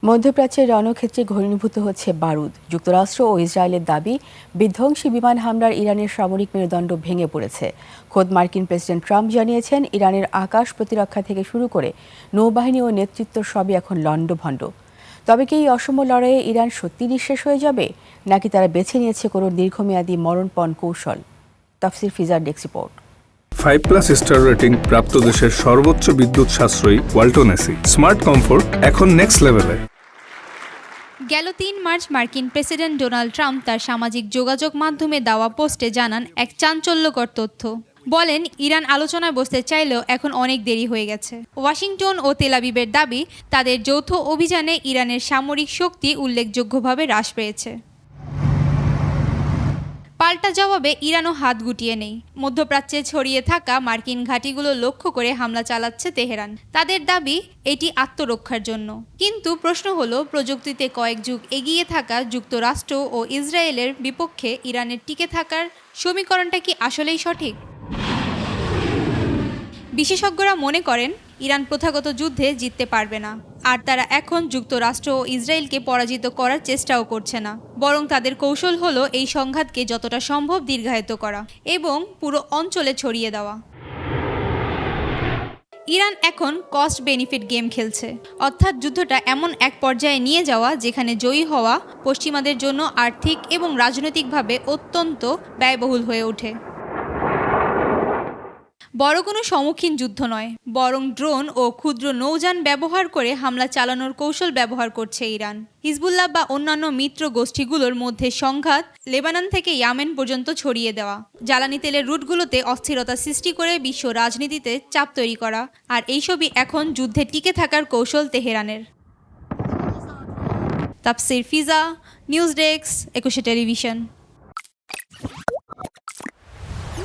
মধ্যপ্রাচ্যের রণক্ষেত্রে ঘনীভূত হচ্ছে বারুদ। যুক্তরাষ্ট্র ও ইসরায়েলের দাবি, বিধ্বংসী বিমান হামলার ইরানের সামরিক মেরুদণ্ড ভেঙে পড়েছে। খোদ মার্কিন প্রেসিডেন্ট ট্রাম্প জানিয়েছেন, ইরানের আকাশ প্রতিরক্ষা থেকে শুরু করে নৌবাহিনী ও নেতৃত্ব সবই এখন লণ্ডভণ্ড। তবে কি এই অসম লড়াইয়ে ইরান সত্যি নিঃশেষ হয়ে যাবে, নাকি তারা বেছে নিয়েছে কোনো দীর্ঘমেয়াদী মরণপণ কৌশল? তাফসির ফিজার ডেস্ক রিপোর্ট। 5+ স্টার রেটিং প্রাপ্ত দেশের সর্বোচ্চ বিদ্যুৎ সাশ্রয়ী ওয়ালটন এসি স্মার্ট কমফোর্ট এখন নেক্সট লেভেলে। গেল ৩ মার্চ মার্কিন প্রেসিডেন্ট ডোনাল্ড ট্রাম্প তার সামাজিক যোগাযোগ মাধ্যমে দেওয়া পোস্টে জানান এক চাঞ্চল্যকর তথ্য। বলেন, ইরান আলোচনায় বসতে চাইলেও এখন অনেক দেরি হয়ে গেছে। ওয়াশিংটন ও তেল আবিবের দাবি, তাদের যৌথ অভিযানে ইরানের সামরিক শক্তি উল্লেখযোগ্যভাবে হ্রাস পেয়েছে। পাল্টা জবাবে ইরানও হাত গুটিয়ে নেই। মধ্যপ্রাচ্যে ছড়িয়ে থাকা মার্কিন ঘাঁটিগুলো লক্ষ্য করে হামলা চালাচ্ছে তেহরান। তাদের দাবি, এটি আত্মরক্ষার জন্য। কিন্তু প্রশ্ন হলো, প্রযুক্তিতে কয়েক যুগ এগিয়ে থাকা যুক্তরাষ্ট্র ও ইসরায়েলের বিপক্ষে ইরানের টিকে থাকার সমীকরণটা কি আসলেই সঠিক? বিশেষজ্ঞরা মনে করেন, ইরান প্রথাগত যুদ্ধে জিততে পারবে না, আর তারা এখন যুক্তরাষ্ট্র ও ইসরায়েলকে পরাজিত করার চেষ্টাও করছে না। বরং তাদের কৌশল হলো এই সংঘাতকে যতটা সম্ভব দীর্ঘায়িত করা এবং পুরো অঞ্চলে ছড়িয়ে দেওয়া। ইরান এখন কস্ট বেনিফিট গেম খেলছে, অর্থাৎ যুদ্ধটা এমন এক পর্যায়ে নিয়ে যাওয়া যেখানে জয়ী হওয়া পশ্চিমাদের জন্য আর্থিক এবং রাজনৈতিকভাবে অত্যন্ত ব্যয়বহুল হয়ে ওঠে। বড় কোনো সম্মুখীন যুদ্ধ নয়, বরং ড্রোন ও ক্ষুদ্র নৌযান ব্যবহার করে হামলা চালানোর কৌশল ব্যবহার করছে ইরান। হিজবুল্লাহ বা অন্যান্য মিত্র গোষ্ঠীগুলোর মধ্যে সংঘাত লেবানন থেকে ইয়েমেন পর্যন্ত ছড়িয়ে দেওয়া, জ্বালানি তেলের রুটগুলোতে অস্থিরতা সৃষ্টি করে বিশ্ব রাজনীতিতে চাপ তৈরি করা, আর এইসবই এখন যুদ্ধে টিকে থাকার কৌশল তেহরানের। তাফসির ফিজা, নিউজ ডেস্ক, 21 টেলিভিশন।